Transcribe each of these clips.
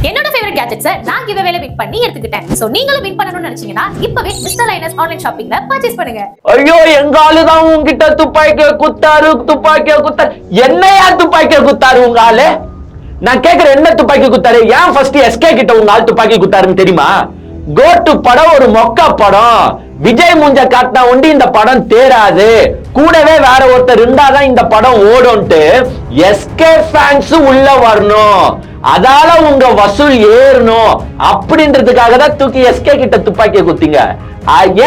என்னோட ஃபேவரட் கேட்ஜெட்ஸை நான் கிவ்அவேல வின் பண்ணி எடுத்துக்கிட்டேன். சோ நீங்களும் வின் பண்ணணும்னு நினைச்சீங்கன்னா இப்பவே மிஸ்டர் லைனஸ் ஆன்லைன் ஷாப்பிங்ல பர்ச்சேஸ் பண்ணுங்க. ஐயோ எங்க ஆளு தான் உங்ககிட்ட துப்பாக்கிய குத்தாரு. என்னையா துப்பாக்கிய குத்தாரு உங்க ஆளு? நான் கேக்குறேன், என்ன துப்பாக்கி குத்தாரு? ஏன் ஃபர்ஸ்ட் எஸ்கே கிட்ட உங்க ஆள் துப்பாக்கி குத்தாருன்னு தெரியுமா? கோட்டு படம் ஒரு மொக்க படம். விஜய் மூஞ்ச காட்டினா உண்டு இந்த படம் தேராது, கூடவே வேற ஒருத்தர் இருந்தாதான் இந்த படம் ஓடும்ட்டு எஸ்கே ஃபேன்ஸ் உள்ள வரணும், அதால உங்க வசூல் ஏறணும் அப்படின்றதுக்காக தான் தூக்கி எஸ்கே கிட்ட துப்பாக்கிய குத்திங்க.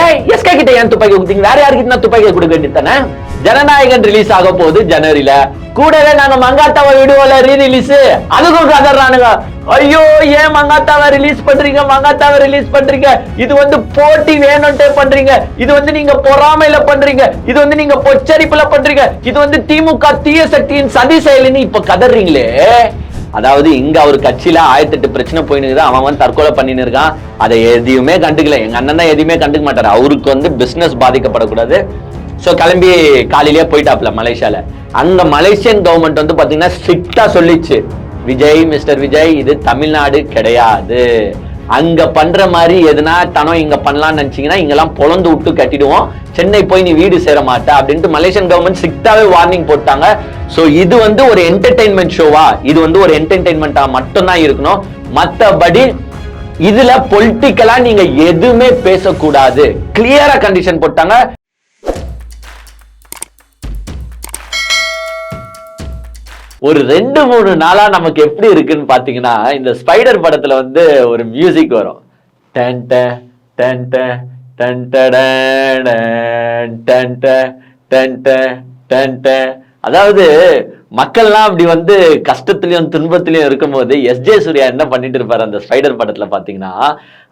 ஏன் எஸ்கே கிட்ட ஏன் துப்பாக்கி குத்திங்க? வேற யாருக்கிட்ட துப்பாக்கிய கொடுக்க வேண்டியதானே? ஜனநாயகன் ரிலீஸ் ஆக போகுது ஜனவரியில, கூடவே நாங்க மங்காத்தாவை விடுவோல ரீ ரிலீஸ், அதுக்கும் கதறானுங்க. ஐயோ ஏன் மங்காத்தாவை ரிலீஸ் பண்றீங்க? இது வந்து போட்டி வேணும்ட்டே பண்றீங்க, இது வந்து நீங்க பொறாமையில பண்றீங்க, இது வந்து நீங்க பொச்சரிப்புல பண்றீங்க, இது வந்து திமுக தீய சக்தியின் சதி செயலின்னு இப்ப கதறீங்களே. அதாவது இங்க அவர் கட்சியில 1008 பிரச்சனை போயின்னு அவன் தற்கொலை பண்ணின்னு இருக்கான். அதை எதையுமே கண்டுக்கல. எங்க அண்ணன் தான் எதையுமே கண்டுக்க மாட்டாரு. அவருக்கு வந்து பிசினஸ் பாதிக்கப்படக்கூடாது. சோ கிளம்பி காலையிலேயே போயிட்டாப்ல மலேசியால. அங்க மலேசியன் கவர்மெண்ட் வந்து பாத்தீங்கன்னா ஸ்ட்ரிக்டா சொல்லிச்சு, விஜய் மிஸ்டர் விஜய் இது தமிழ்நாடு கிடையாது, அங்க பண்ற மாதிரி எதுனா தனம் இங்க பண்ணலாம்னு நினைச்சீங்கன்னா இங்கெல்லாம் பொழந்து விட்டு கட்டிடுவோம், சென்னை போய் நீ வீடு சேர மாட்டா அப்படின்ட்டு மலேசியன் கவர்மெண்ட் ஸ்ட்ரிக்டாவே வார்னிங் போட்டாங்க. சோ இது வந்து ஒரு என்டர்டைன்மெண்ட் ஷோவா, இது வந்து ஒரு என்டர்டைன்மெண்டா மட்டும்தான் இருக்கணும், மத்தபடி இதுல பொலிட்டிக்கலா நீங்க எதுவுமே பேசக்கூடாது, கிளியரா கண்டிஷன் போட்டாங்க. ஒரு 2-3 நாளா நமக்கு எப்படி இருக்குன்னு பாத்தீங்கன்னா, இந்த ஸ்பைடர் படத்துல வந்து ஒரு மியூசிக் வரும், அதாவது மக்கள்லாம் அப்படி வந்து கஷ்டத்திலயும் துன்பத்திலயும் இருக்கும் போது எஸ்ஜே சூர்யா என்ன பண்ணிட்டு இருப்பாரு அந்த ஸ்பைடர் படத்துல பாத்தீங்கன்னா,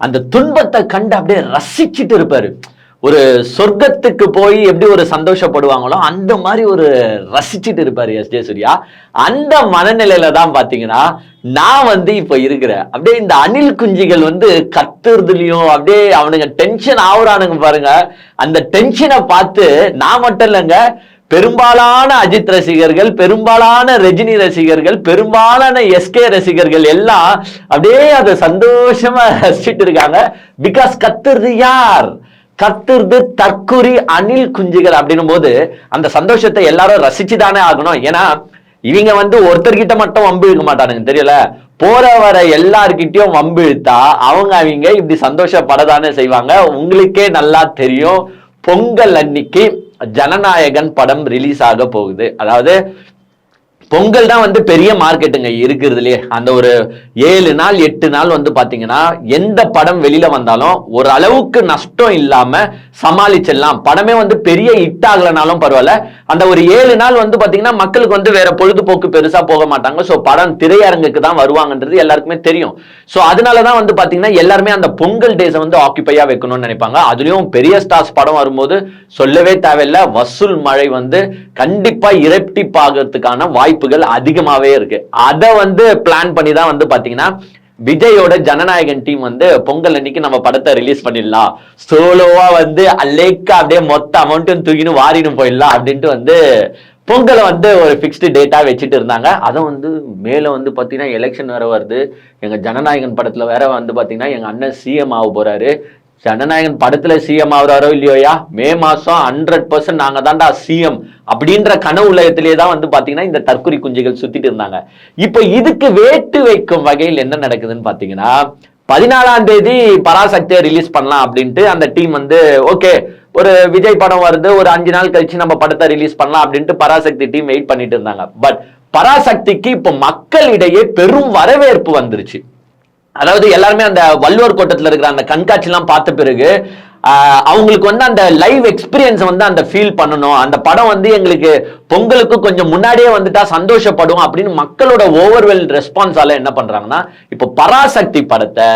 அந்த துன்பத்தை கண்டு அப்படியே ரசிச்சுட்டு இருப்பாரு. ஒரு சொர்க்கத்துக்கு போய் எப்படி ஒரு சந்தோஷப்படுவாங்களோ அந்த மாதிரி ஒரு ரசிச்சுட்டு இருப்பாரு எஸ்ஜே சூர்யா. அந்த மனநிலையில தான் பாத்தீங்கன்னா நான் வந்து இப்ப இருக்கிறேன். அப்படியே இந்த அணில் குஞ்சுகள் வந்து கத்துறதுலயும் அப்படியே அவனுங்க டென்ஷன் ஆகுறானுங்க பாருங்க. அந்த டென்ஷனை பார்த்து நான் மட்டும் இல்லைங்க, பெரும்பாலான அஜித் ரசிகர்கள், பெரும்பாலான ரஜினி ரசிகர்கள், பெரும்பாலான எஸ்கே ரசிகர்கள் எல்லாம் அப்படியே அதை சந்தோஷமா ரசிச்சுட்டு இருக்காங்க. பிகாஸ் கத்துறது யார்? கத்துறது தற்குறி அணில் குஞ்சுகள் அப்படின்னும் போது அந்த சந்தோஷத்தை எல்லாரும் ரசிச்சுதானே ஆகணும். ஏன்னா இவங்க வந்து ஒருத்தர்கிட்ட மட்டும் வம்பு இழுக்க மாட்டானுங்க, தெரியல, போற வர எல்லார்கிட்டயும் வம்பு இழுத்தா அவங்க இப்படி சந்தோஷப்படதானே செய்வாங்க. உங்களுக்கே நல்லா தெரியும், பொங்கல் அன்னைக்கு ஜனநாயகன் படம் ரிலீஸ் ஆக போகுது. அதாவது பொங்கல் தான் வந்து பெரிய மார்க்கெட்டுங்க இருக்கிறதுலயே. அந்த ஒரு 7 நாள் 8 நாள் வந்து பாத்தீங்கன்னா எந்த படம் வெளியில வந்தாலும் ஒரு அளவுக்கு நஷ்டம் இல்லாம சமாளிச்சிடலாம். படமே வந்து பெரிய ஹிட் ஆகலனாலும் பரவாயில்ல, அந்த ஒரு 7 நாள் வந்து பாத்தீங்கன்னா மக்களுக்கு வந்து வேற பொழுதுபோக்கு பெருசா போக மாட்டாங்க. சோ படம் திரையரங்குக்கு தான் வருவாங்கன்றது எல்லாருக்குமே தெரியும். சோ அதனாலதான் வந்து பாத்தீங்கன்னா எல்லாருமே அந்த பொங்கல் டேஸை வந்து ஆக்கிபையா வைக்கணும்னு நினைப்பாங்க. அதுலயும் பெரிய ஸ்டார்ஸ் படம் வரும்போது சொல்லவே தேவையில்லை, வசூல் மழை வந்து கண்டிப்பா இரட்டிப்பாகிறதுக்கான வாய்ப்புகள் அதிகமாவே இருக்கு. அதை வந்து பிளான் பண்ணி தான் வந்து பாத்தீங்கன்னா விஜயோட ஜனநாயகன் டீம் வந்து பொங்கல் அன்னைக்கு நம்ம படத்தை ரிலீஸ் பண்ணிடலாம், சோலோவா வந்து அல்லேக்கா அப்படியே மொத்த அமௌண்ட்டும் தூக்கின்னு வாரின்னு போயிடலாம் அப்படின்ட்டு வந்து பொங்கலை வந்து ஒரு ஃபிக்ஸ்டு டேட்டா வச்சுட்டு இருந்தாங்க. அதுவும் வந்து மேல வந்து பாத்தீங்கன்னா எலெக்ஷன் வேற வருது. எங்க ஜனநாயகன் படத்துல வேற வந்து பாத்தீங்கன்னா எங்க அண்ணன் சிஎம் ஆக போறாரு. ஜனநாயகன் படத்துல சிஎம் ஆகுறாரோ இல்லையோயா, மே மாசம் 100% நாங்க தான்டா சிஎம் அப்படின்ற கனவு உலகத்திலேயே தான் வந்து பாத்தீங்கன்னா இந்த தற்குறி குஞ்சுகள் சுத்திட்டு இருந்தாங்க. இப்ப இதுக்கு வேட்டு வைக்கும் வகையில் என்ன நடக்குதுன்னு பாத்தீங்கன்னா, 14ஆம் தேதி பராசக்தியை ரிலீஸ் பண்ணலாம் அப்படின்ட்டு அந்த டீம் வந்து ஓகே, ஒரு விஜய் படம் வருது, ஒரு 5 நாள் கழிச்சு நம்ம படத்தை ரிலீஸ் பண்ணலாம் அப்படின்ட்டு பராசக்தி டீம் வெயிட் பண்ணிட்டு இருந்தாங்க. பட் பராசக்திக்கு இப்ப மக்களிடையே பெரும் வரவேற்பு வந்துருச்சு. அதாவது எல்லாருமே அந்த வள்ளுவர் கோட்டத்துல இருக்கிற அந்த கண்காட்சி எல்லாம் பார்த்த பிறகு அவங்களுக்கு வந்து அந்த லைவ் எக்ஸ்பீரியன்ஸ் வந்து அந்த ஃபீல் பண்ணணும், அந்த படம் வந்து எங்களுக்கு பொங்கலுக்கு கொஞ்சம் முன்னாடியே வந்துட்டா சந்தோஷப்படும் அப்படின்னு மக்களோட ஓவர்வெல் ரெஸ்பான்ஸால என்ன பண்றாங்கன்னா இப்ப பராசக்தி படத்தை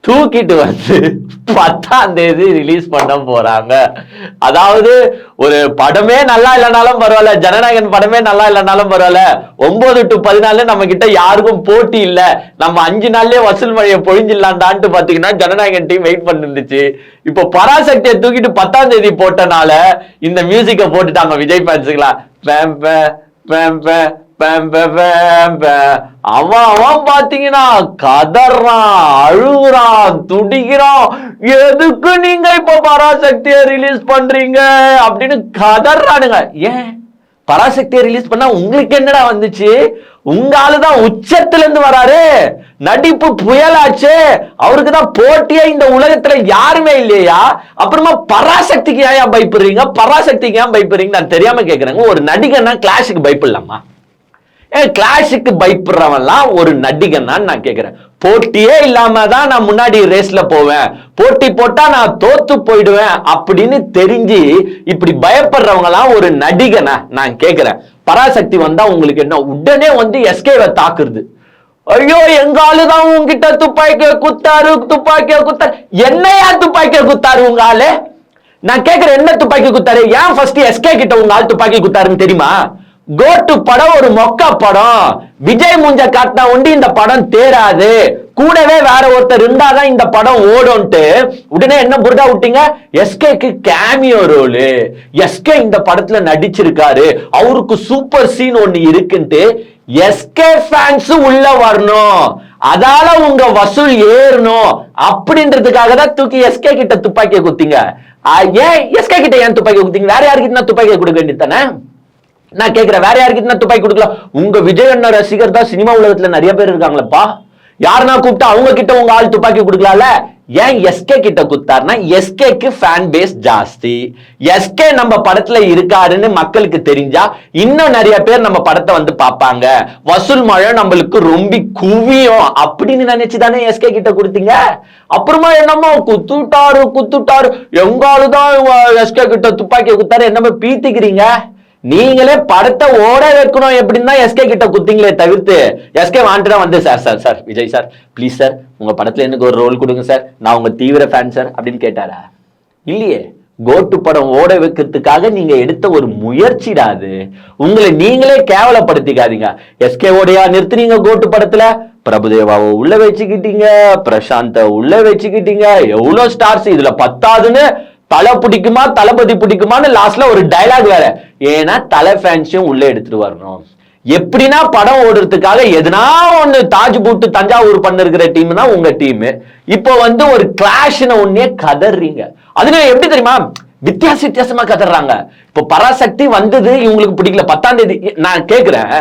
தூக்கிட்டு வந்து 10ஆம் தேதி ரிலீஸ் பண்ண போறாங்க. அதாவது ஒரு படமே நல்லா இல்லைனாலும் பரவாயில்ல, ஜனநாயகன் படமே நல்லா இல்லைனாலும் பரவாயில்ல, 9 to 14 நம்ம கிட்ட யாருக்கும் போட்டி இல்ல, நம்ம 5 நாள்லயே வசூல் மழையை பொழிஞ்சிடலான்டான்ட்டு பாத்தீங்கன்னா ஜனநாயகன் டீம் வெயிட் பண்ணிருந்துச்சு. இப்போ பராசக்தியை தூக்கிட்டு 10ஆம் தேதி போட்டனால இந்த மியூசிக்கை போட்டுட்டாங்க விஜய் ஃபேன்ஸுங்களா. அவன் பாத்தீங்கன்னா கதறான், அழுகுறான், துடிக்கிறான். எதுக்கு நீங்க இப்ப பராசக்தியை ரிலீஸ் பண்றீங்க அப்படின்னு கதறானுங்க. ஏன் பராசக்தியை ரிலீஸ் பண்ணா உங்களுக்கு என்னடா வந்துச்சு? உங்க ஆளுதான் உச்சத்துல இருந்து வராரு, நடிப்பு புயலாச்சு, அவருக்கு தான் போட்டியே இந்த உலகத்துல யாருமே இல்லையா? அப்புறமா பராசக்திக்கு ஏன் பயப்படுறீங்க, பராசக்திக்கு ஏன் பயப்படுறீங்க நான் தெரியாம கேக்குறேங்க. ஒரு நடிகன்னா கிளாஷுக்கு பயப்படலாமா? கிளாஷுக்கு பயப்படுறவன்லாம் ஒரு நடிகன்னா நான் கேக்குறேன். போட்டியே இல்லாம தான் நான் முன்னாடி ரேஸ்ல போவேன், போட்டி போட்டா நான் தோத்து போயிடுவேன் அப்படின்னு தெரிஞ்சு இப்படி பயப்படுறவங்க எல்லாம் ஒரு நடிகனா நான் கேக்குறேன். பராசக்தி வந்தா உங்களுக்கு என்ன? உடனே வந்து எஸ்கேவை தாக்குறது. ஐயோ எங்க ஆளுதான் உங்ககிட்ட துப்பாக்கிய குத்தாரு, துப்பாக்கிய குத்தாரு. என்னையா துப்பாக்கிய குத்தாரு உங்க ஆளு? நான் கேக்குறேன், என்ன துப்பாக்கி குத்தாரு? ஏன் ஃபர்ஸ்ட் எஸ்கே கிட்ட உங்க ஆள் துப்பாக்கி குத்தாருன்னு தெரியுமா? கோட்டு படம் ஒரு மொக்க படம், விஜய் மூஞ்ச காட்டினா உண்டு இந்த படம் தேராது, கூடவே வேற ஒருத்தர் இருந்தாதான் இந்த படம் ஓடும்ட்டு உடனே என்ன புரிதா விட்டீங்க? எஸ்கேக்கு கேமியோ ரோலு, எஸ்கே இந்த படத்துல நடிச்சிருக்காரு, அவருக்கு சூப்பர் சீன் ஒண்ணு இருக்குன்ட்டு எஸ்கே ஃபேன்ஸ் உள்ள வரணும், அதால உங்க வசூல் ஏறணும் அப்படின்றதுக்காக தான் தூக்கி எஸ்கே கிட்ட துப்பாக்கியை குத்தீங்க. ஏன் எஸ்கே கிட்ட ஏன் துப்பாக்கி குத்தீங்க? வேற யாருக்கிட்ட துப்பாக்கியை கொடுக்க வேண்டியதானே? நான் கேக்குறேன், வேற யாருக்கிட்ட துப்பாக்கி கொடுக்கலாம்? உங்க விஜய் அண்ணா ரசிகர் தான் சினிமா உலகத்துல நிறைய பேர் இருக்காங்களப்பா, யாருன்னா கூப்பிட்டா அவங்க கிட்ட உங்க ஆள் துப்பாக்கி கொடுக்கலாம்ல. ஏன் எஸ்கே கிட்ட குத்தாருன்னா எஸ்கேக்கு ஃபேன் பேஸ் ஜாஸ்தி, எஸ்கே நம்ம படத்துல இருக்காருன்னு மக்களுக்கு தெரிஞ்சா இன்னும் நிறைய பேர் நம்ம படத்தை வந்து பார்ப்பாங்க, வசூல் மழை நம்மளுக்கு ரொம்ப குவியும் அப்படின்னு நினைச்சுதானே எஸ்கே கிட்ட கொடுத்தீங்க. அப்புறமா என்னமோ குத்துட்டாரு எங்காலுதான் எஸ்கே கிட்ட துப்பாக்கி குத்தாரு என்னமோ பீத்திக்கிறீங்க. நீங்களே படத்தை ஓட வைக்கணும் எப்படின்னா எஸ்கே கிட்ட குத்தீங்களே தவிர்த்து எஸ்கே வாண்டடா வந்து sir Vijay sir please sir உங்க படத்துல எனக்கு ஒரு ரோல் கொடுங்க சார், நான் உங்க தீவிர ஃபேன் சார் அப்படின்னு கேட்டாரா? இல்லையே. கோட்டு படம் ஓட வைக்கிறதுக்காக நீங்க எடுத்த ஒரு முயற்சிடாது. உங்களை நீங்களே கேவலப்படுத்திக்காதீங்க. எஸ்கே ஓடையா நிறுத்துனீங்க கோட்டு படத்துல? பிரபுதேவாவை உள்ள வச்சுக்கிட்டீங்க, பிரசாந்த உள்ள வச்சுக்கிட்டீங்க, எவ்வளவு ஸ்டார்ஸ் இதுல பத்தாதுன்னு தலை பிடிக்குமா தளபதி பிடிக்குமான்னு லாஸ்ட்ல ஒரு டைலாக் வேற. ஏன்னா தலை ஃபேன்ஸையும் உள்ள எடுத்துட்டு வரணும். எப்படின்னா படம் ஓடுறதுக்காக எதுனா ஒண்ணு தாஜ் பூட்டு தஞ்சாவூர் பண்ணிருக்கிற டீம் தான் உங்க டீம். இப்போ வந்து ஒரு கிளாஷ்னு ஒன்னே கதறீங்க. அதுல எப்படி தெரியுமா வித்தியாசமா கதறாங்க. இப்போ பராசக்தி வந்தது இவங்களுக்கு பிடிக்கல. 10ஆம் தேதி நான் கேக்குறேன்,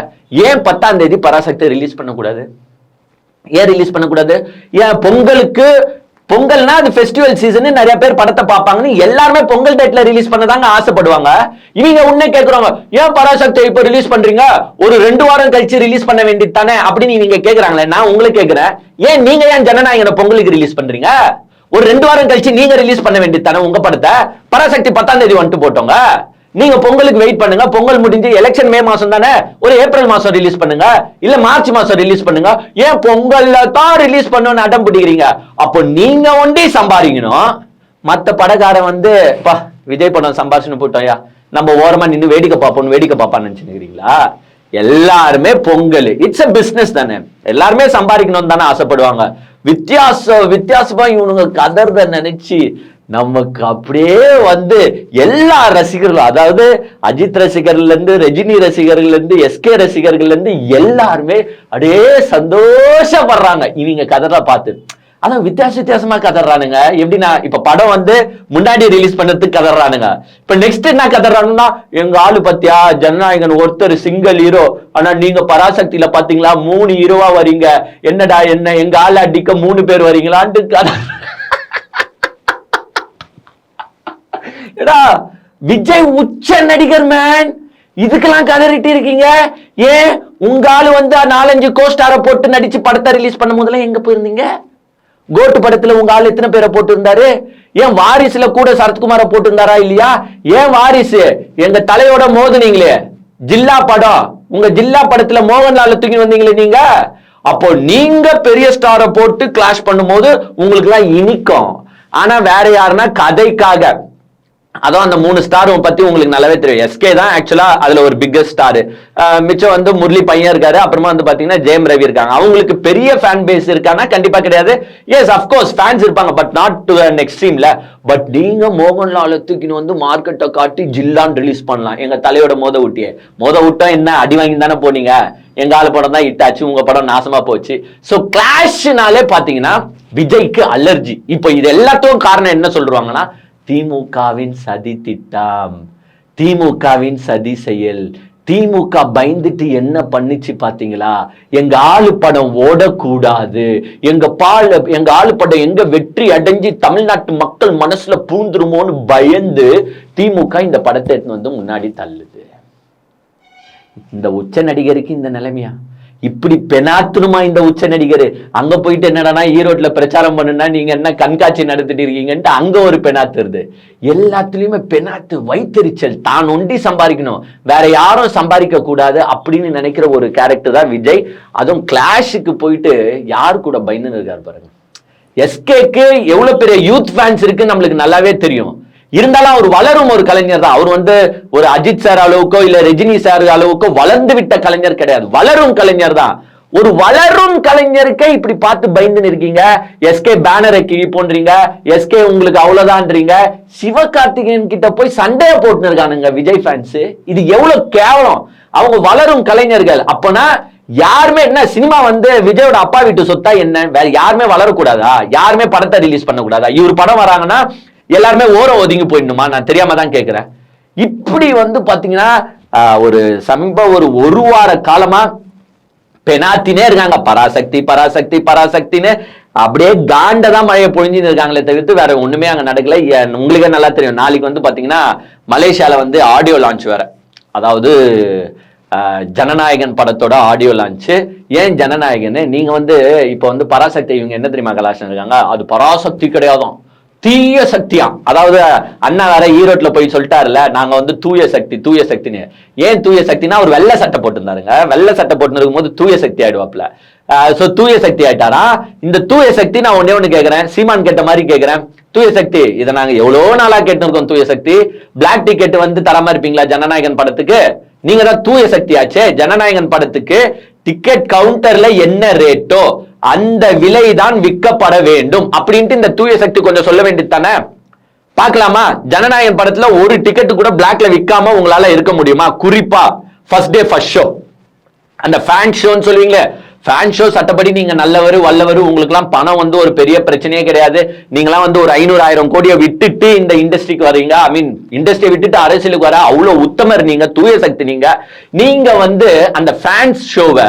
ஏன் 10ஆம் தேதி பராசக்தி ரிலீஸ் பண்ணக்கூடாது? ஏன் ரிலீஸ் பண்ணக்கூடாது? ஏன் பொங்கல்னா அது ஃபெஸ்டிவல் சீசன், நிறைய பேர் படத்தை பார்ப்பாங்கன்னு எல்லாருமே பொங்கல் டேட்ல ரிலீஸ் பண்ணதாங்க ஆசைப்படுவாங்க. இவங்க உடனே கேக்குறாங்க, ஏன் பராசக்தி இப்ப ரிலீஸ் பண்றீங்க, ஒரு 2 வாரம் கழிச்சு ரிலீஸ் பண்ண வேண்டியது தானே அப்படின்னு இவங்க கேக்குறாங்களே. நான் உங்களுக்கு கேக்குறேன், ஏன் நீங்க ஏன் ஜனநாயகனை பொங்கலுக்கு ரிலீஸ் பண்றீங்க? ஒரு 2 வாரம் கழிச்சு நீங்க ரிலீஸ் பண்ண வேண்டியது தானே உங்க படத்தை. பராசக்தி 10ஆம் தேதி வந்துட்டு போட்டோங்க, நீங்க பொங்கலுக்கு வெயிட் பண்ணுங்க. பொங்கல் முடிஞ்சு எலெக்ஷன் மே மாசம் தானே, ஒரு ஏப்ரல் மாசம் ரிலீஸ் பண்ணுங்க, இல்ல மார்ச் மாசம் ரிலீஸ் பண்ணுங்க. ஏன் பொங்கல்ல தான் ரிலீஸ் பண்ணணும்னு அடம் பிடிக்கிறீங்க? அப்போ நீங்க ஒண்டி சம்பாதிக்கணும், மத்த படக்காரன் வந்து விஜய் படம் சம்பாரிச்சுன்னு போட்டோம்யா நம்ம ஓரமா நின்று வேடிக்கை பார்ப்பான்னு நினைச்சுக்கிறீங்களா? எல்லாருமே பொங்கல் இட்ஸ் அ பிசினஸ் தானே, எல்லாருமே சம்பாதிக்கணும்னு தானே ஆசைப்படுவாங்க. வித்தியாசமா இவனுங்க கதறத நினைச்சு நமக்கு அப்படியே வந்து எல்லா ரசிகர்களும், அதாவது அஜித் ரசிகர்ல இருந்து ரஜினி ரசிகர்கள் இருந்து எஸ்கே ரசிகர்கள் இருந்து எல்லாருமே அப்படியே சந்தோஷப்படுறாங்க இவங்க கதற பார்த்து. ஆனா வித்தியாசமா கதறானுங்க. எப்படின்னா இப்ப படம் வந்து முன்னாடி ரிலீஸ் பண்ணதுக்கு கதறானுங்க, இப்ப நெக்ஸ்ட் என்ன கதறானுன்னா எங்க ஆளு பத்தியா ஜனநாயகன் ஒருத்தர் சிங்கிள் ஹீரோ, ஆனா நீங்க பராசக்தியில பாத்தீங்களா 3 ஹீரோவா வரீங்க, என்னடா என்ன எங்க ஆளு அடிக்க 3 பேர் வரீங்களான்ட்டு. விஜய் உச்ச நடிகர் மேன், இதுக்கெல்லாம் கதறிட்டு இருக்கீங்க. ஏன் உங்க ஆளு வந்து 4-5 கோஸ்டார போட்டு நடிச்சு படத்தை ரிலீஸ் பண்ணும் போதெல்லாம் எங்க போயிருந்தீங்க? கோட்டு படத்துல உங்க ஆளு எத்தனை பேரை போட்டு இருந்தாரு? ஏன் வாரிசுல கூட சரத்குமார போட்டு இருந்தாரா இல்லையா? ஏன் வாரிசு எங்க தலையோட மோதுனீங்களே ஜில்லா படம், உங்க ஜில்லா படத்துல மோகன்லால தூக்கி வந்தீங்களே நீங்க. அப்போ நீங்க பெரிய ஸ்டாரை போட்டு கிளாஷ் பண்ணும் போது உங்களுக்கு எல்லாம் இனிக்கும். ஆனா வேற யாருன்னா கதைக்காக அதான் அந்த 3 ஸ்டாரும் பத்தி உங்களுக்கு நல்லாவே தெரியும். எஸ்கே தான் ஆக்சுவலா அதுல ஒரு பிக்கஸ்ட் ஸ்டார். மிச்சம் வந்து முரளி பையன் இருக்காரு, அப்புறமா வந்து பாத்தீங்கன்னா ஜெயம் ரவி இருக்காங்க. அவங்களுக்கு பெரிய ஃபேன் பேஸ் இருக்கானா கண்டிப்பா கிடையாது. எஸ் அஃப்கோர்ஸ் ஃபேன்ஸ் இருப்பாங்க, பட் நாட் டு அன் எக்ஸ்ட்ரீம்ல. பட் நீங்க மோகன்லால தூக்கின்னு வந்து மார்க்கெட்டை காட்டி ஜில்லான் ரிலீஸ் பண்ணலாம். எங்க தலையோட மோத விட்டா என்ன அடி வாங்கி தானே போனீங்க, எங்க ஆளு படம் தான் ஹிட் ஆச்சு, உங்க படம் நாசமா போச்சு. சோ கிளாஷ்னாலே பாத்தீங்கன்னா விஜய்க்கு அலர்ஜி. இப்போ இது எல்லாத்துக்கும் காரணம் என்ன சொல்றாங்கன்னா திமுகவின் சதி திட்டம், திமுகவின் சதி செயல். திமுக பயந்துட்டு என்ன பண்ணிச்சு பாத்தீங்களா? எங்க ஆளு படம் ஓடக்கூடாது, எங்க ஆளு படம் எங்க வெற்றி அடைஞ்சு தமிழ்நாட்டு மக்கள் மனசுல பூந்துருமோன்னு பயந்து திமுக இந்த படத்தை எடுத்து வந்து முன்னாடி தள்ளுது. இந்த உச்ச நடிகருக்கு இந்த நிலைமையா? இப்படி பெனாத்தணுமா இந்த உச்ச நடிகர்? அங்க போயிட்டு என்னடா ஈரோட்ல பிரச்சாரம் பண்ணுனா நீங்க என்ன கண்காட்சி நடத்திட்டு இருக்கீங்கன்ட்டு அங்க ஒரு பெனாத்துருது. எல்லாத்துலயுமே பெனாத்து, வைத்தறிச்சல், தான் ஒண்டி சம்பாதிக்கணும், வேற யாரும் சம்பாதிக்க கூடாது அப்படின்னு நினைக்கிற ஒரு கேரக்டர் தான் விஜய். அதுவும் கிளாஷுக்கு போயிட்டு யார் கூட பயந்து இருக்காரு பாருங்க. எஸ்கேக்கு எவ்வளவு பெரிய யூத் ஃபேன்ஸ் இருக்கு நம்மளுக்கு நல்லாவே தெரியும். இருந்தாலும் அவர் வளரும் ஒரு கலைஞர் தான். அவர் வந்து ஒரு அஜித் சார் அளவுக்கோ இல்ல ரஜினி சார் அளவுக்கோ வளர்ந்து விட்ட கலைஞர் கிடையாது, வளரும் கலைஞர் தான். ஒரு வளரும் கலைஞருக்கே இப்படி பார்த்து பயந்து இருக்கீங்க. எஸ்கே பேனரை கிழி போன்றீங்க, எஸ்கே உங்களுக்கு அவ்வளவுதான்றீங்க. சிவகார்த்திகேயன் கிட்ட போய் சண்டையை போட்டு இருக்கானுங்க விஜய் ஃபேன்ஸ். இது எவ்வளவு கேவலம். அவங்க வளரும் கலைஞர்கள். அப்பனா யாருமே என்ன சினிமா வந்து விஜயோட அப்பா வீட்டு சொத்தா என்ன? வேற யாருமே வளரக்கூடாதா? யாருமே படத்தை ரிலீஸ் பண்ணக்கூடாதா? இவர் படம் வராங்கன்னா எல்லாருமே ஒதுங்கி போயிடணுமா? நான் தெரியாம தான் கேட்கிறேன். இப்படி வந்து பாத்தீங்கன்னா ஒரு வார காலமா பெனாத்தினே இருக்காங்க. பராசக்தி பராசக்தி பராசக்தின்னு அப்படியே காண்டதான் மழையை பொழிஞ்சுன்னு இருக்காங்களே தவிர்த்து வேற ஒண்ணுமே அங்க நடக்கல. உங்களுக்கே நல்லா தெரியும், நாளைக்கு வந்து பாத்தீங்கன்னா மலேசியால வந்து ஆடியோ லான்ச் வேற. அதாவது ஜனநாயகன் படத்தோட ஆடியோ லான்ச். ஏன் ஜனநாயகன்? நீங்க வந்து இப்ப வந்து பராசக்தி இவங்க என்ன தெரியுமா கலாச்சாரம் இருக்காங்க, அது பராசக்தி கிடையாதும், தீய சக்தியா. அதாவது அண்ணா வேற ஈரோட்ல போய் சொல்லிட்டாருல, நாங்க வந்து தூய சக்தின்னு. ஏன் தூய சக்தினா அவர் வெள்ளை சட்டை போட்டுருந்தாருங்க. வெள்ளை சட்டை போட்டு இருக்கும் போது தூய சக்தி ஆயிடுவாப்ல. சோ தூய சக்தி ஆயிட்டாரா? இந்த தூய சக்தி நான் ஒண்ணு கேட்கிறேன், சீமான் கேட்ட மாதிரி கேட்கிறேன். தூய சக்தி இதை நாங்க எவ்வளவு நாளா கேட்டிருக்கோம். தூய சக்தி பிளாக் டிக்கெட் வந்து தரமா இருப்பீங்களா ஜனநாயகன் படத்துக்கு? நீங்க தான் தூய சக்தி ஆச்சே. ஜனநாயகன் படத்துக்கு டிக்கெட் கவுண்டர்ல என்ன ரேட்டோ அந்த விலைதான் விற்கப்பட வேண்டும் அப்படின்ட்டு இந்த தூய சக்தி கொஞ்சம் சொல்ல வேண்டியது தானே? பார்க்கலாமா? ஜனநாயகன் படத்துல ஒரு டிக்கெட் கூட பிளாக்ல விற்காம உங்களால இருக்க முடியுமா? குறிப்பா ஃபர்ஸ்ட் டே ஃபர்ஸ்ட் ஷோ, அந்த ஃபேன் ஷோன்னு சொல்லுவீங்களே, ஃபேன் ஷோ சட்டப்படி நீங்க நல்லவர் வல்லவர், உங்களுக்கு எல்லாம் பணம் வந்து ஒரு பெரிய பிரச்சனையே கிடையாது. நீங்களாம் வந்து ஒரு 500,000 கோடியை விட்டுட்டு இந்த இண்டஸ்ட்ரிக்கு வரீங்க. ஐ மீன் இண்டஸ்ட்ரியை விட்டுட்டு அரசியலுக்கு வர அவ்வளவு உத்தமர் நீங்க, தூய சக்தி நீங்க வந்து அந்த ஃபேன்ஸ் ஷோவை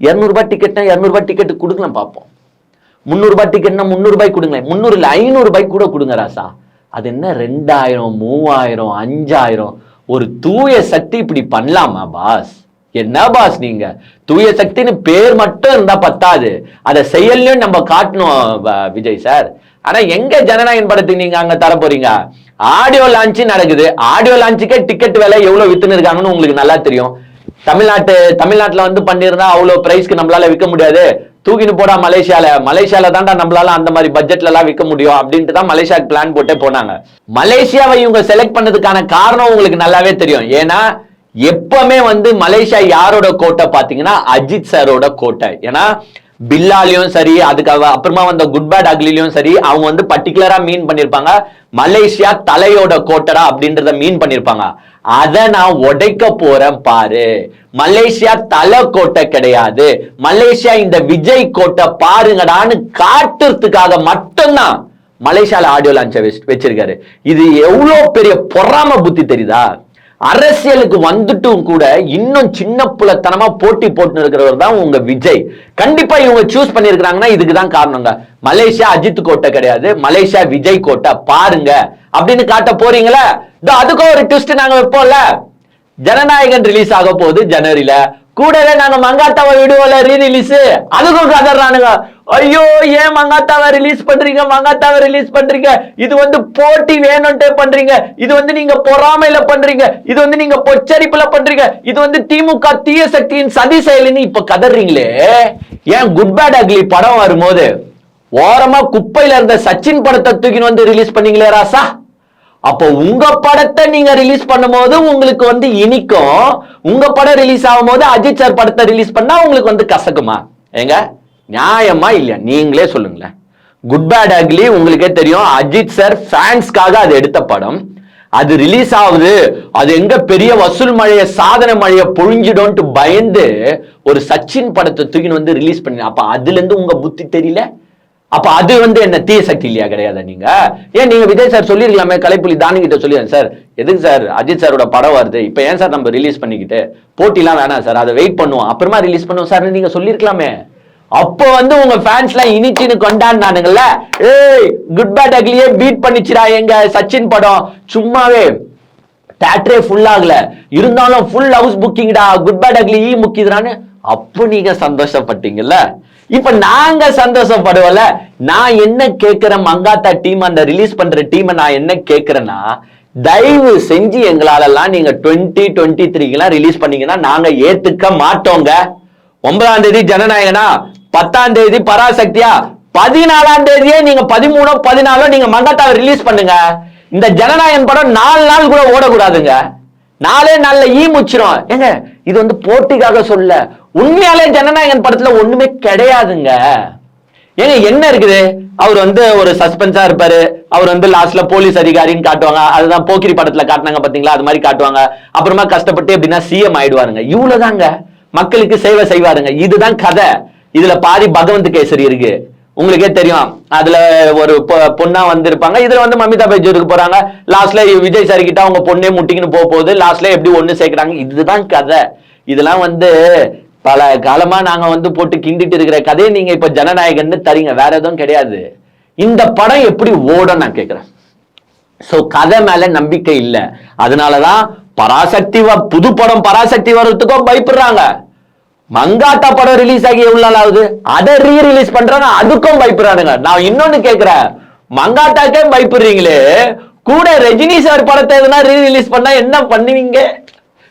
200 ரூபாய் டிக்கெட்னா 200 ரூபாய் டிக்கெட் கொடுக்கலாம் பார்ப்போம். 300 ரூபாய் டிக்கெட்னா 300 ரூபாய் கொடுங்களேன். 300 இல்ல 500 ரூபாய் கூட கொடுங்க ராசா. அது என்ன 2000 3000 5000? ஒரு தூய சக்தி இப்படி பண்ணலாமா பாஸ்? என்ன பாஸ் நீங்க தூய சக்தின்னு பேர் மட்டும் இருந்தா பத்தாது, அதை செயல்லையும் நம்ம காட்டணும் விஜய் சார். ஆனா எங்க ஜனநாயகன் படத்துக்கு நீங்க அங்க தர போறீங்க? ஆடியோ லான்ச் நடக்குது. ஆடியோ லான்ச்சுக்கே டிக்கெட் விலை எவ்வளவு வித்துன்னு இருக்காங்கன்னு உங்களுக்கு நல்லா தெரியும். தமிழ்நாட்டுல வந்து பண்ணிருந்தா அவ்வளவு பிரைஸ்க்கு நம்மளால விற்க முடியாது, தூக்கின்னு போடா மலேசியால தான்டா நம்மளால அந்த மாதிரி பட்ஜெட்ல எல்லாம் விற்க முடியும் அப்படின்ட்டு தான் மலேசியாவுக்கு பிளான் போட்டே போனாங்க. மலேசியாவை இவங்க செலக்ட் பண்ணதுக்கான காரணம் உங்களுக்கு நல்லாவே தெரியும். ஏன்னா எப்பவுமே வந்து மலேசியா யாரோட கோட்டை பாத்தீங்கன்னா அஜித் சாரோட கோட்டை. ஏன்னா பில்லாலையும் சரி, அதுக்கு அப்புறமா வந்த குட் பேட் அக்லிலையும் சரி, அவங்க வந்து பர்டிகுலரா மீன் பண்ணிருப்பாங்க மலேசியா தலையோட கோட்டரா அப்படின்றத மீன் பண்ணிருப்பாங்க. அத நான் உடைக்க போறேன் பாரு. மலேசியா தலை கோட்டை கிடையாது, மலேசியா இந்த விஜய் கோட்டை பாருங்கடான்னு காட்டுறதுக்காக மட்டும்தான் மலேசியால ஆடியோ லான்ச்சை வச்சிருக்காரு. இது எவ்வளவு பெரிய பொறாம புத்தி தெரியுதா? அரசியலுக்கு வந்துட்டும் கூட இன்னும் சின்ன புலத்தனமா போட்டி போட்டு இருக்கிறவர் தான் உங்க விஜய். கண்டிப்பா இவங்க சூஸ் பண்ணிருக்காங்கன்னா இதுக்குதான் காரணங்க. மலேசியா அஜித் கோட்டை கிடையாது, மலேசியா விஜய் கோட்டை பாருங்க அப்படின்னு காட்ட போறீங்களா? அதுக்கும் ஒரு ட்விஸ்ட் நாங்க வைப்போம்ல. ஜனநாயகன் ரிலீஸ் ஆக போகுது ஜனவரியில, கூடவே நாங்க மங்காத்தாவை விடுவோம்ல ரீரிலீஸ், அதுக்கும் கதறானுங்க. ஐயோ ஏன் மங்காத்தாவை ரிலீஸ் பண்றீங்க, இது வந்து போட்டி வேணும்ட்டே பண்றீங்க, இது வந்து நீங்க பொறாமையில பண்றீங்க, இது வந்து நீங்க பொச்சரிப்புல பண்றீங்க, இது வந்து திமுக தீய சக்தியின் சதி செயலின்னு இப்ப கதறீங்களே. ஏன் குட் பேட் அக்லி படம் வரும்போது ஓரமா குப்பையில இருந்த சச்சின் படத்தை தூக்கின்னு வந்து ரிலீஸ் பண்ணீங்களே ராசா? அப்போ உங்க படத்தை நீங்க ரிலீஸ் பண்ணும்போது உங்களுக்கு வந்து இனிக்கும், உங்க படம் ரிலீஸ் ஆகும் போது அஜித் சார் படத்தை ரிலீஸ் பண்ணா உங்களுக்கு வந்து கசக்குமா? ஏங்க நியாயமா இல்லையா? நீங்களே சொல்லுங்களேன். குட் பேட் அக்லி உங்களுக்கே தெரியும், அஜித் சார் ஃபேன்ஸ்க்காக அது எடுத்த படம். அது ரிலீஸ் ஆகுது, அது எங்க பெரிய வசூல் மழைய சாதனை மழைய பொழிஞ்சிடும் பயந்து ஒரு சச்சின் படத்தை தூக்கின்னு வந்து ரிலீஸ் பண்ணி, அப்ப அதுல இருந்து உங்க புத்தி தெரியல? அப்ப அது வந்து என்ன தீய சக்தி இல்லையா? கிடையாது. நீங்க ஏன் நீங்க விஜய் சார் சொல்லிருக்கலாமே, கலைப்புலி தானி கிட்ட சொல்லிடுறேன் சார், எதுக்கு சார் அஜித் சாரோட படம் வருது, இப்ப ஏன் சார் நம்ம ரிலீஸ் பண்ணிக்கிட்டு, போட்டிலாம் வேணாம் சார், அதை வெயிட் பண்ணுவோம் அப்புறமா ரிலீஸ் பண்ணுவோம் சார் நீங்க சொல்லிருக்கலாமே. அப்போ வந்து உங்க ஃபேன்ஸ் எல்லாம் இனிச்சின்னு கொண்டாடினானுங்கல்ல, ஏய் குட் பேட் அக்லியே பீட் பண்ணிச்சுடா எங்க சச்சின் படம், சும்மாவே தியேட்டரே ஃபுல் ஆகல, இருந்தாலும் ஃபுல் ஹவுஸ் புக்கிங்டா, குட் பேட் அக்லி முக்கியதுறான்னு அப்போ நீங்க சந்தோஷப்பட்டீங்கல்ல. இப்ப நாங்க சந்தோஷப்படுவோம்ல. நான் என்ன கேட்கிறேன், மங்காத்தா டீம் அந்த ரிலீஸ் பண்ற டீம் நான் என்ன கேட்கிறேன்னா, தயவு செஞ்சு எங்களாலெல்லாம் நீங்க 2023 ரிலீஸ் பண்ணீங்கன்னா நாங்க ஏத்துக்க மாட்டோங்க. 9ஆம் தேதி ஜனநாயகனா, 10ஆம் தேதி பராசக்தியா, 14ஆம் தேதியே நீங்க 13 14 நீங்க மங்காத்தாவை ரிலீஸ் பண்ணுங்க. இந்த ஜனநாயகன் படம் 4 நாள் கூட ஓடக்கூடாதுங்க. 4 நாள்ல முச்சிரும். ஏங்க இது வந்து போட்டிக்காக சொல்ல, உண்மையாலே ஜனநாயகன் படத்துல ஒண்ணுமே கிடையாதுங்க. ஏங்க என்ன இருக்குது, அவர் வந்து ஒரு சஸ்பென்ஸா இருப்பாரு, அவர் வந்து லாஸ்ட்ல போலீஸ் அதிகாரின்னு காட்டுவாங்க, அதுதான் போக்கிரி படத்துல காட்டினாங்க பாத்தீங்களா, அது மாதிரி காட்டுவாங்க. அப்புறமா கஷ்டப்பட்டு எப்படின்னா சிஎம் ஆயிடுவாருங்க. இவ்வளவுதாங்க, மக்களுக்கு சேவை செய்வாருங்க. இதுதான் கதை. இதுல பாதி பகவந்த் கேசரி இருக்கு, உங்களுக்கே தெரியும். அதுல ஒரு பொண்ணா வந்திருப்பாங்க, இதுல வந்து மமிதா பைஜூருக்கு போறாங்க, லாஸ்ட்ல விஜய் சார் கிட்ட அவங்க பொண்ணே முட்டிக்கின்னு போகுது, லாஸ்ட்ல எப்படி ஒண்ணு சேர்க்கிறாங்க. இதுதான் கதை. இதெல்லாம் வந்து பல காலமா நாங்க வந்து போட்டு கிண்டிட்டு இருக்கிற கதையை நீங்க இப்ப ஜனநாயகன்னு தரீங்க, வேற எதுவும் கிடையாது. இந்த படம் எப்படி ஓடும் நான் கேட்கிறேன். சோ கதை மேல நம்பிக்கை இல்ல, அதனாலதான் பராசக்தி புது படம் பராசக்தி வர்றதுக்கும் பயப்படுறாங்க. மங்காத்தா படம் ரிலீஸ் ஆகி எவ்வளவு நாள் ஆகுது, அதை ரீ-ரிலீஸ் பண்றாங்க, அதுக்கும் பயப்படுறானுங்க. நான் இன்னொன்னு கேட்கிறேன், மங்காத்தாக்கே பயப்படுறீங்களே, கூட ரஜினி சார் படத்தை எதுனா ரீ-ரிலீஸ் பண்ணா என்ன பண்ணுவீங்க?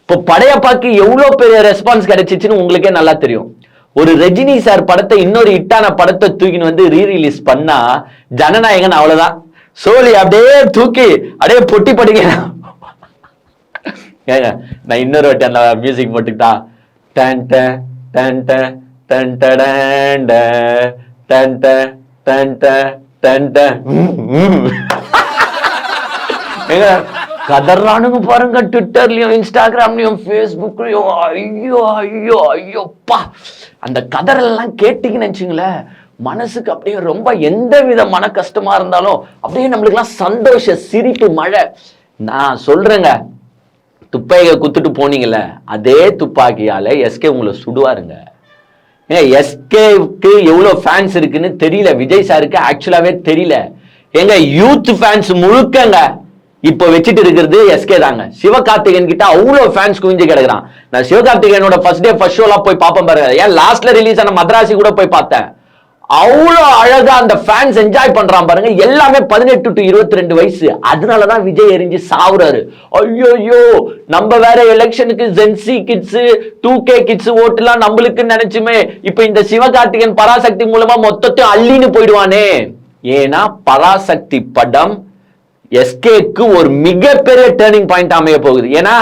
இப்போ படையப்பாக்கு எவ்வளவு பெரிய ரெஸ்பான்ஸ் கிடைச்சிச்சுன்னு உங்களுக்கே நல்லா தெரியும். ஒரு ரஜினி சார் படத்தை இன்னொரு ஹிட்டான படத்தை தூக்கின்னு வந்து ரீ-ரிலீஸ் பண்ணா ஜனநாயகன் அவ்வளவுதான், சோழி அப்படியே தூக்கி அப்படியே பொட்டி படிக்க. ஏங்க நான் இன்னொரு வாட்டி அந்த மியூசிக் போட்டுக்கிட்டா, டன் டன் டன் டன் டன் டன் டன் டன் டன் ஏங்க கதறானுங்க பாருங்க, ட்விட்டர்லயும் இன்ஸ்டாகிராம்லயும் ஃபேஸ்புக்லயும். ஐயோ ஐயோ ஐயோப்பா, அந்த கதறெல்லாம் கேட்டீங்கன்னு வச்சுங்களேன், மனசுக்கு அப்படியே ரொம்ப எந்த வித மன கஷ்டமா இருந்தாலும் அப்படியே நம்மளுக்கு எல்லாம் சந்தோஷ சிரிப்பு மழை. நான் சொல்றேங்க, துப்பாக்கியை குத்துட்டு போனீங்கல்ல, அதே துப்பாக்கியால எஸ்கே உங்களை சுடுவாருங்க. எஸ்கேக்கு எவ்வளவு ஃபேன்ஸ் இருக்குன்னு தெரியல, விஜய் சாருக்கு ஆக்சுவலாவே தெரியல. எங்க யூத் ஃபேன்ஸ் முழுக்கங்க இப்போ வச்சுட்டு இருக்கிறது எஸ்கே தாங்க. சிவகார்த்திகேயன் கிட்ட அவ்வளவு ஃபேன்ஸ் குவிஞ்சு கிடக்குறான். நான் சிவகார்த்திகேயனோட ஃபர்ஸ்ட் டே ஃபர்ஸ்ட் ஷோலாம் போய் பார்ப்பேன் பாருங்க, ஏன் லாஸ்ட்ல ரிலீஸ் ஆன மദ്രാசி கூட போய் பார்த்தேன். அவ்வளோ அழகா அந்த ஃபேன்ஸ் என்ஜாய் பண்றான் பாருங்க. எல்லாமே 18 to 22 வயசு. அதனாலதான் விஜய் எரிஞ்சு சாவுறாரு. ஐயோ நம்ம வேற எலெக்ஷனுக்கு ஜென்சி கிட்ஸ் 2K கிட்ஸ் ஓட்டுலாம் நம்மளுக்கு நினைச்சுமே, இப்ப இந்த சிவகார்த்திகேயன் பராசக்தி மூலமா மொத்தத்தையும் அள்ளின்னு போயிடுவானே. ஏன்னா பராசக்தி படம் எஸ்கேக்கு ஒரு மிகப்பெரிய டேர்னிங் பாயிண்ட் அமைய போகுது. ஏன்னா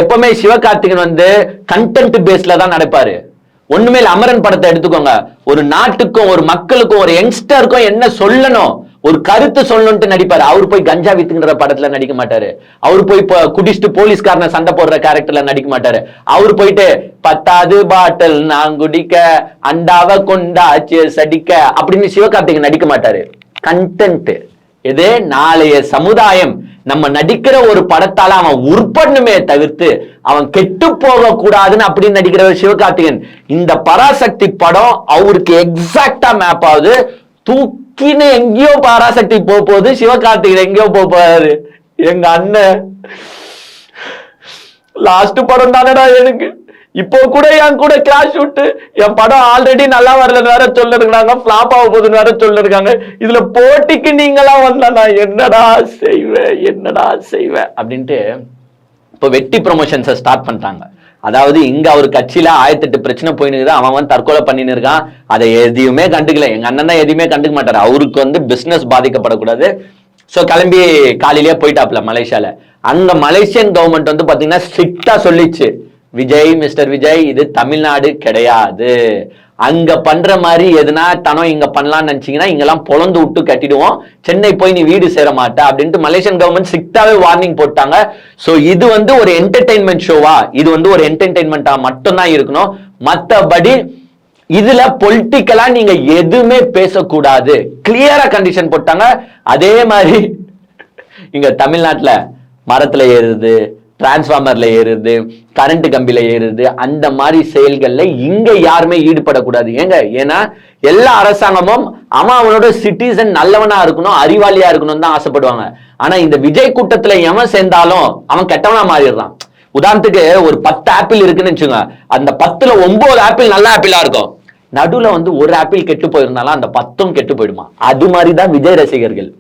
எப்பவுமே சிவகார்த்திகேயன் வந்து கண்டென்ட் பேஸ்ல தான் நடப்பாரு. ஒண்ணுமே இல்ல, அமரன் படத்தை எடுத்துக்கோங்க, ஒரு நாட்டுக்கும் ஒரு மக்களுக்கும் ஒரு யங்ஸ்டருக்கும் என்ன சொல்லணும், ஒரு கருத்து சொல்லணும்ட்டு நடிப்பாரு. அவர் போய் கஞ்சா வித்துங்கிற படத்துல நடிக்க மாட்டாரு. அவர் போய் குடிச்சிட்டு போலீஸ்காரனை சண்டை போடுற கேரக்டர்ல நடிக்க மாட்டாரு. அவர் போயிட்டு 10வது பாட்டில் நான் குடிக்க அண்டாவ கொண்டாச்சு சடிக்க அப்படின்னு சிவகார்த்திகேயன் நடிக்க மாட்டாரு. கண்டென்ட் இது நாளைய சமுதாயம் நம்ம நடிக்கிற ஒரு படத்தால அவன் உற்பண்ணுமே தவிர்த்து அவன் கெட்டு போக கூடாதுன்னு அப்படின்னு நடிக்கிற சிவகார்த்திகேயன். இந்த பராசக்தி படம் அவருக்கு எக்ஸாக்டா மேப் ஆகுது. தூக்கின்னு எங்கேயோ பராசக்தி போகுது, சிவகார்த்திகேயன் எங்கேயோ போறாரு. எங்க அண்ணன் லாஸ்ட் படம் தானடா எனக்கு, இப்போ கூட என் கூட கிளாஷ் விட்டு என் படம் ஆல்ரெடி நல்லா வரலன்னு வேற சொல்லிருக்காங்க, பிளாப் ஆக போகுதுன்னு வேற சொல்லிருக்காங்க. இதுல போட்டிக்கு நீங்களாம் வந்தா நான் என்னடா செய்வேன் அப்படின்ட்டு இப்போ வெட்டி ப்ரொமோஷன்ஸை ஸ்டார்ட் பண்றாங்க. அதாவது இங்க அவர் கட்சியில 1008 பிரச்சனை போயின்னு அவன் தற்கொலை பண்ணின்னு இருக்கான். அதை எதையுமே கண்டுக்கல. எங்க அண்ணன் தான் எதையுமே கண்டுக்க மாட்டாரு. அவருக்கு வந்து பிசினஸ் பாதிக்கப்படக்கூடாது, ஸோ கிளம்பி காலையிலேயே போயிட்டாப்ல மலேசியால. அங்க மலேசியன் கவர்மெண்ட் வந்து பாத்தீங்கன்னா ஸ்ட்ரிக்டா சொல்லிச்சு, விஜய், மிஸ்டர் விஜய், இது தமிழ்நாடு கிடையாது. அங்க பண்ற மாதிரி எதுனா தனம் இங்க பண்ணலாம்னு நினைச்சீங்கன்னா இங்கெல்லாம் பொழந்து விட்டு கட்டிடுவோம், சென்னை போய் நீ வீடு சேர மாட்டா அப்படின்ட்டு மலேசியன் கவர்மெண்ட் ஸ்ட்ரிக்டாவே வார்னிங் போட்டாங்க. சோ இது வந்து ஒரு என்டர்டைன்மெண்ட் ஷோவா, இது வந்து ஒரு என்டர்டைன்மெண்டா மட்டும்தான் இருக்கணும். மத்தபடி இதுல பொலிட்டிக்கலா நீங்க எதுவுமே பேசக்கூடாது, கிளியரா கண்டிஷன் போட்டாங்க. அதே மாதிரி இங்க தமிழ்நாட்டுல மரத்துல ஏறுது, டிரான்ஸ்பார்மர்ல ஏறுது, கரண்ட் கம்பியில ஏறுது, அந்த மாதிரி செயல்கள்ல இங்க யாருமே ஈடுபடக்கூடாது. ஏன்னா எல்லா அரசாங்கமும் அவனோட சிட்டிசன் நல்லவனா இருக்கணும், அறிவாளியா இருக்கணும் தான் ஆசைப்படுவாங்க. ஆனா இந்த விஜய் கூட்டத்துல எவன் சேர்ந்தாலும் அவன் கெட்டவனா மாறிடுறான். உதாரணத்துக்கு ஒரு 10 ஆப்பிள் இருக்குன்னு வச்சுங்க, அந்த 10ல 9 ஆப்பிள் நல்ல ஆப்பிளா இருக்கும், நடுவுல வந்து ஒரு ஆப்பிள் கெட்டு போயிருந்தாலும் அந்த 10ம் கெட்டு போயிடுமா. அது மாதிரிதான் விஜய் ரசிகர்கள்.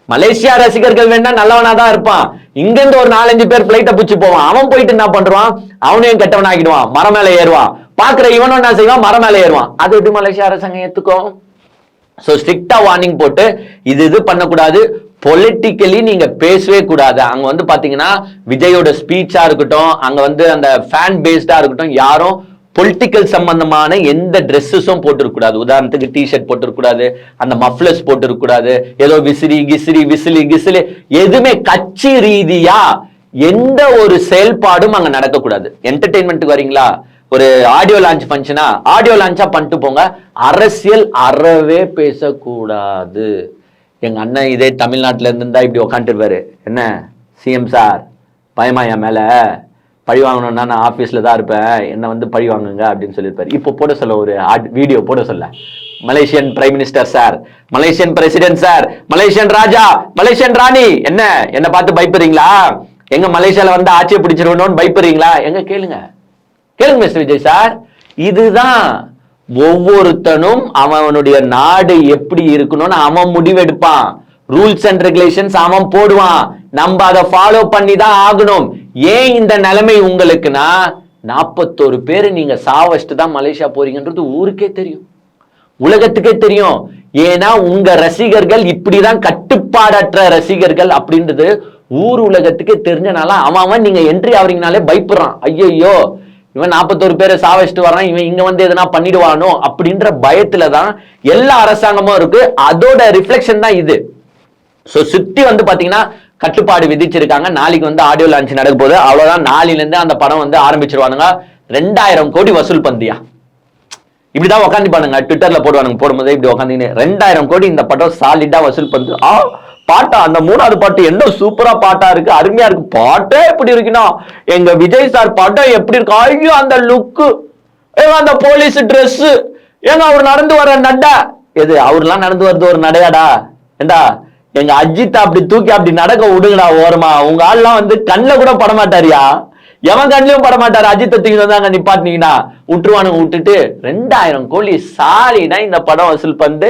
மலேசியா ரசிகர்கள் வேணா நல்லவனா தான் இருப்பான், இங்க இருந்து ஒரு 4-5 பேர் பிளைட்ட பிடிச்சு போவான், அவன் போயிட்டு என்ன பண்றான், அவனையும் கெட்டவன் ஆகிடுவான், மரம் மேல ஏறுவான், பாக்குற இவனும் என்ன செய்வான், மரம் மேல ஏறுவான். அது எப்படி மலேசியா அரசாங்கம் ஏத்துக்கும்? சோ ஸ்ட்ரிக்டா வார்னிங் போட்டு இது பண்ணக்கூடாது, பொலிட்டிக்கலி நீங்க பேசவே கூடாது. அங்க வந்து பாத்தீங்கன்னா விஜயோட ஸ்பீச்சா இருக்கட்டும், அங்க வந்து அந்த ஃபேன் பேஸ்டா இருக்கட்டும், யாரும் பொலிட்டிக்கல் சம்பந்தமான எந்த ட்ரெஸ்ஸஸும் போட்டிருக்கூடாது. உதாரணத்துக்கு டிஷர்ட் போட்டிருக்கூடாது, அந்த மஃப்ளர்ஸ் போட்டிருக்கூடாது, ஏதோ விசிறி கிசிலி எதுவுமே கட்சி ரீதியா எந்த ஒரு செயல்பாடும் அங்க நடக்கக்கூடாது. என்டர்டெயின்மெண்ட்டுக்கு வரீங்களா, ஒரு ஆடியோ லான்ச் ஃபங்க்ஷனா ஆடியோ லான்ச்சா பண்ணிட்டு போங்க, அரசியல் அறவே பேசக்கூடாது. எங்க அண்ணன் இதே தமிழ்நாட்டுல இருந்தா இப்படி உக்காந்துருப்பாரு, என்ன சிஎம் சார் பயமா என் மேல பழி வாங்கணும்னா நான் ஆஃபீஸில் தான் இருப்பேன், என்னை வந்து பழி வாங்குங்க அப்படின்னு சொல்லியிருப்பாரு. இப்போ போட சொல்ல ஒரு வீடியோ போட சொல்ல, Malaysian prime minister sir, Malaysian president sir, Malaysian ராஜா, மலேசியன் ராணி, என்ன பார்த்து பயப்படுறீங்களா, எங்க மலேசியால வந்து ஆட்சியை பிடிச்சிருவணும்னு பயப்படுறீங்களா, எங்க கேளுங்க மிஸ்டர் விஜய் சார். இதுதான் ஒவ்வொருத்தனும் அவனுடைய நாடு எப்படி இருக்கணும்னு அவன் முடிவெடுப்பான், ரூல்ஸ் அண்ட் ரெகுலேஷன்ஸ் அவன் போடுவான், நம்ம அதை ஃபாலோ பண்ணி தான் ஆகணும். ஏன் இந்த நிலைமை உங்களுக்குன்னா 41 பேர் நீங்க சாவஸ்ட் தான் மலேசியா போறீங்கன்றது ஊருக்கே தெரியும், உலகத்துக்கே தெரியும். ஏன்னா உங்க ரசிகர்கள் இப்படிதான் கட்டுப்பாடற்ற ரசிகர்கள் அப்படின்றது ஊர் உலகத்துக்கே தெரிஞ்சனால அவன் நீங்க என்ட்ரி ஆவறீங்கனாலே பயப்படுறான். ஐயோ இவன் 41 பேரை சாவஸ்ட் வரான், இவன் இங்க வந்து எதனா பண்ணிடுவானோ அப்படின்ற பயத்துலதான் எல்லா அரசாங்கமும் இருக்கு. அதோட ரிஃப்ளெக்ஷன் தான் இது. சோ சுத்தி வந்து பாத்தீங்கன்னா கட்டுப்பாடு விதிச்சிருக்காங்க. நாளைக்கு வந்து ஆடியோ லான்ச் நடக்க போகுது, அவ்வளவுதான். நாளையில இருந்து அந்த படம் வந்து ஆரம்பிச்சிருவானுங்க. 2000 கோடி வசூல் பந்தியா, இப்படிதான் உட்காந்து பாருங்க, ட்விட்டர்ல போடுவானுங்க, போடும்போது இப்படி உட்காந்து 2000 கோடி இந்த படம் சாலிடா வசூல் பந்து. பாட்டா அந்த 3வது பாட்டு என்ன சூப்பரா பாட்டா இருக்கு, அருமையா இருக்கு, பாட்டே எப்படி இருக்குன்னா எங்க விஜய் சார் படம் எப்படி இருக்கு, ஐயோ அந்த லுக்கு, அந்த போலீஸ் ட்ரெஸ், ஏங்க அவர் நடந்து வர நட்டா, எது அவர்லாம் நடந்து வருது ஒரு நடையாடா, ஏண்டா எங்க அஜித் அப்படி தூக்கி அப்படி நடக்க விடுங்கடா ஓரமா, உங்க ஆள்லாம் வந்து கண்ணுல கூட படமாட்டாரியா, எவன் கண்ணிலும் படமாட்டாரு, அஜித்தை தூக்கி வந்தாங்க நிப்பாட்டினீங்கன்னா விட்டுருவானுங்க. விட்டுட்டு 2000 கோடி சாலினா இந்த படம் வசூல் பண்ணு,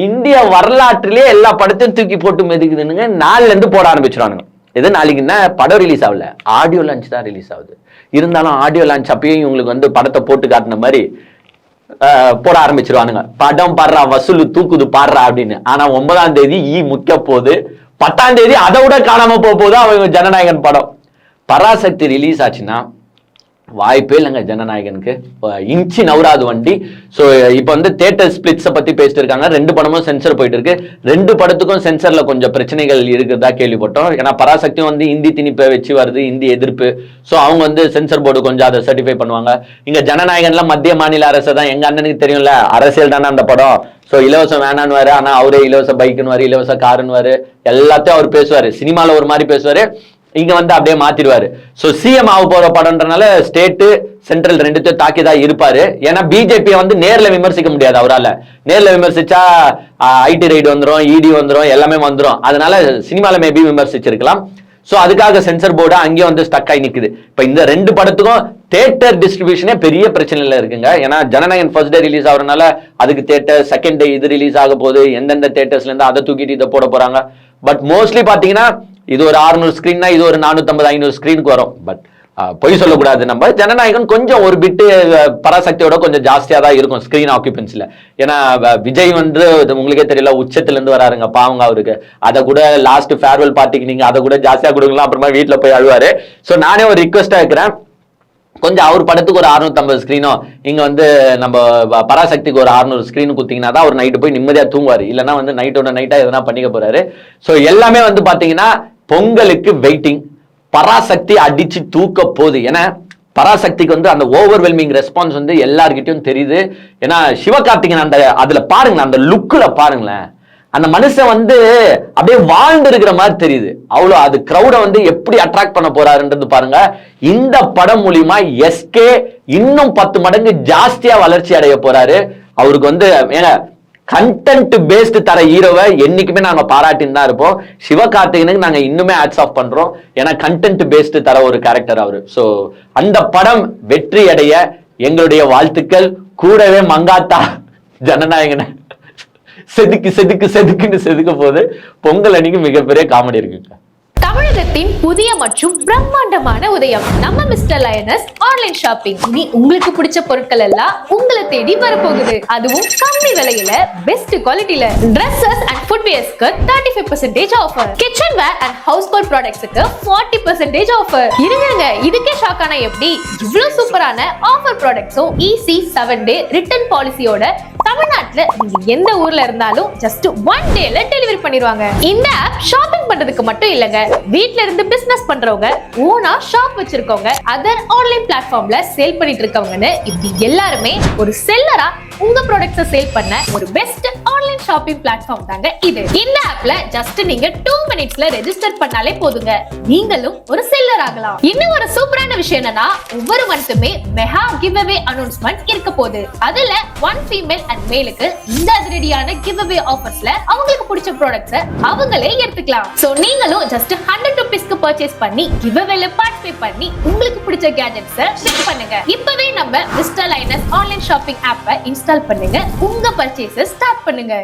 இந்திய வரலாற்றிலே எல்லா படத்தையும் தூக்கி போட்டு மெதுக்குதுன்னு 4ல இருந்து போட ஆரம்பிச்சிருவானுங்க. இது நாளைக்கு என்ன படம் ரிலீஸ் ஆகல, ஆடியோ லான்ச் தான் ரிலீஸ் ஆகுது. இருந்தாலும் ஆடியோ லான்ச் அப்பயும் இவங்களுக்கு வந்து படத்தை போட்டு காட்டின மாதிரி போட ஆரம்பிச்சிருவானுங்க, படம் பாடுறா வசூல் தூக்குது பாடுறா அப்படின்னு. ஆனா 9ஆம் தேதி முக்கிய போகுது, 10ஆம் தேதி அதை விட காணாம போகுது அவங்க ஜனநாயகன் படம். பராசக்தி ரிலீஸ் ஆச்சுன்னா வாய்ப்பே இல்லைங்க ஜனநாயகனுக்கு, இன்ச்சி நவராது வண்டி. ஸோ இப்போ வந்து தியேட்டர் ஸ்பிளிட்ஸை பத்தி பேசிட்டு இருக்காங்க. 2 படமும் சென்சர் போயிட்டு இருக்கு. 2 படத்துக்கும் சென்சர்ல கொஞ்சம் பிரச்சனைகள் இருக்குதா கேள்விப்பட்டோம். ஏன்னா பராசக்தியும் வந்து இந்தி திணிப்பை வச்சு வருது, இந்தி எதிர்ப்பு. ஸோ அவங்க வந்து சென்சர் போர்டு கொஞ்சம் அதை சர்டிஃபை பண்ணுவாங்க. இங்க ஜனநாயகன்ல மத்திய மாநில அரசு தான், எங்க அண்ணனுக்கு தெரியும்ல, அரசியல் தானே அந்த படம். ஸோ இலவசம் வேணான்னு வாரு, ஆனா அவரே இலவச பைக்குன்னு வாரு, இலவச காருன்னு வாரு, எல்லாத்தையும் அவர் பேசுவாரு. சினிமால ஒரு மாதிரி பேசுவாரு, இங்க வந்து அப்படியே மாத்திடுவாரு. சோ சிஎம் ஆக போற படம்ன்றனால ஸ்டேட் சென்ட்ரல் 2த்தையும் தாக்கிதான் இருப்பாரு. ஏன்னா பிஜேபியை வந்து நேர்ல விமர்சிக்க முடியாது அவரால். நேர்ல விமர்சிச்சா ஐடி ரைடு வந்துடும், இடி வந்துடும், எல்லாமே வந்துடும். அதனால சினிமால மேபி விமர்சிச்சிருக்கலாம். சோ அதுக்காக சென்சர் போர்டு அங்கேயும் வந்து ஸ்டக் ஆகி நிக்குது. இப்ப இந்த 2 படத்துக்கும் தியேட்டர் டிஸ்ட்ரிபியூஷனே பெரிய பிரச்சனைல இருக்குங்க. ஏன்னா ஜனநாயகன் ஃபர்ஸ்ட் டே ரிலீஸ் ஆகுறதுனால அதுக்கு தியேட்டர், செகண்ட் டே இது ரிலீஸ் ஆக போகுது, எந்தெந்த தியேட்டர்ஸ்ல இருந்து அதை தூக்கிட்டு இதை போட போறாங்க. பட் மோஸ்ட்லி பாத்தீங்கன்னா இது ஒரு 600 ஸ்கிரீன்னா இது ஒரு 450-500 ஸ்கிரீனுக்கு வரும். பட் பொய் சொல்லக்கூடாது, நம்ம ஜனநாயகம் கொஞ்சம் ஒரு பிட்டு பராசக்தியோட கொஞ்சம் ஜாஸ்தியா தான் இருக்கும் ஸ்கிரீன் ஆக்குபென்சில. ஏன்னா விஜய் வந்து உங்களுக்கே தெரியல உச்சத்துல இருந்து வராருங்க பாவங்க அவருக்கு. அதை கூட லாஸ்ட் ஃபேர்வெல் பார்ட்டிக்கு நீங்க அதை கூட ஜாஸ்தியா கொடுக்கலாம், அப்புறமா வீட்டுல போய் அழுவாரு. சோ நானே ஒரு ரிக்வெஸ்டா இருக்கிறேன், கொஞ்சம் அவர் படத்துக்கு ஒரு 650 ஸ்கிரீனோ இங்க வந்து நம்ம பராசக்திக்கு ஒரு 600 ஸ்கிரீன் குத்திங்கன்னா தான் அவர் நைட்டு போய் நிம்மதியா தூங்குவாரு. இல்லைன்னா வந்து நைட்டோட நைட்டா எதனா பண்ணிக்க போறாரு. சோ எல்லாமே வந்து பாத்தீங்கன்னா பொங்கலுக்கு வெயிட்டிங். பராசக்தி அடிச்சு தூக்க போகுது. ஏன்னா பராசக்திக்கு வந்து அந்த ஓவர்வெல்மிங் ரெஸ்பான்ஸ் வந்து எல்லார்கிட்டயும் தெரியுது. ஏன்னா சிவகார்த்திகேயன் அந்த அதுல பாருங்களேன், அந்த லுக்குல பாருங்களேன், அந்த மனுஷன் வந்து அப்படியே வாழ்ந்து இருக்கிற மாதிரி தெரியுது. அவ்வளோ அது கிரௌட வந்து எப்படி அட்ராக்ட் பண்ண போறாருன்றது பாருங்க. இந்த படம் மூலியமா எஸ்கே இன்னும் 10 மடங்கு ஜாஸ்தியா வளர்ச்சி அடைய போறாரு. அவருக்கு வந்து ஏன்னா கண்டென்ட் பேஸ்ட் தர ஹீரோவை என்னைக்குமே நாங்க பாராட்டின்னு தான் இருப்போம். சிவகார்த்திகேயனுக்கு நாங்க இன்னுமே ஹேட்ஸ் ஆஃப் பண்றோம். ஏன்னா கண்டென்ட் பேஸ்ட் தர ஒரு கேரக்டர் அவரு. சோ அந்த படம் வெற்றி அடைய எங்களுடைய வாழ்த்துக்கள். கூடவே மங்காத்தா ஜனநாயகனை செதுக்குன்னு செதுக்க போது பொங்கல் அன்னைக்கு மிகப்பெரிய காமெடி இருக்குங்க. தமிழகத்தின் புதிய மற்றும் பிரம்மாண்டமான உதயம் நம்ம மிஸ்டர் லயனஸ் ஆன்லைன் ஷாப்பிங். இனி உங்களுக்கு பிடிச்ச பொருட்கள் எல்லாம் உங்களை தேடி வரப்போகுது. அதுவும் கம்மி விலையில பெஸ்ட் குவாலிட்டில. Dresses and footwearsக்கு 35% offer. Kitchen ware and household ப்ராடக்ட்ஸ்க்கு 40% ஆஃபர். இருங்க, இதுக்கே ஷாக் ஆனா எப்படி? இவ்வளவு சூப்பரான ஆஃபர் ப்ராடக்ட்ஸும் ஈஸி 7 டே ரிட்டர்ன் பாலிசியோட தமிழ்நாட்டுல நீங்க எந்த ஊர்ல இருந்தாலும் ஜஸ்ட் 1 டேல டெலிவரி பண்ணிடுவாங்க. இந்த ஆப் ஷாப்பிங் பண்றதுக்கு மட்டும் இல்லங்க, வீட்ல இருந்து பிசினஸ் பண்றவங்க, ஓனா ஷாப் வச்சிருக்கவங்க, அதர் ஆன்லைன் பிளாட்ஃபார்ம்ல சேல் பண்ணிட்டு இருக்கவங்கன்னு இப்படி எல்லாருமே ஒரு செல்லரா உங்க ப்ராடக்ட்ஸை சேல் பண்ண ஒரு பெஸ்ட் ஆன்லைன் ஷாப்பிங் பிளாட்ஃபார்ம் தாங்க இது. இந்த ஆப்ல ஜஸ்ட் நீங்க 2 மினிட்ஸ்ல ரெஜிஸ்டர் பண்ணாலே போதுங்க, நீங்களும் ஒரு செல்லர் ஆகலாம். இன்னும் ஒரு சூப்பரான விஷயம் என்னன்னா, ஒவ்வொரு மந்த்துமே மெகா கிவ் அவே அனௌன்ஸ்மெண்ட் இருக்க போகுது. அதுல 1 ஃபீமேல் அண்ட் மேலுக்கு இந்த அதிரடியான கிவ் அவே ஆஃபர்ஸ்ல அவங்களுக்கு பிடிச்ச ப்ராடக்ட்ஸை அவங்களே எடுத்துக்கலாம். சோ நீங்களும் ஜஸ்ட் 100 ரூபீஸ்க்கு பர்ச்சேஸ் பண்ணி கிவ் அவேல பார்ட்டிசிபேட் பண்ணி உங்களுக்கு பிடிச்ச கேஜெட்ஸை செக் பண்ணுங்க. இப்பவே நம்ம மிஸ்டர் லைனஸ் ஆன்லைன் ஷாப்பிங் ஆப்பை இன்ஸ்டால் பண்ணுங்க, உங்க பர்ச்சேஸை ஸ்டார்ட் பண்ணுங்க.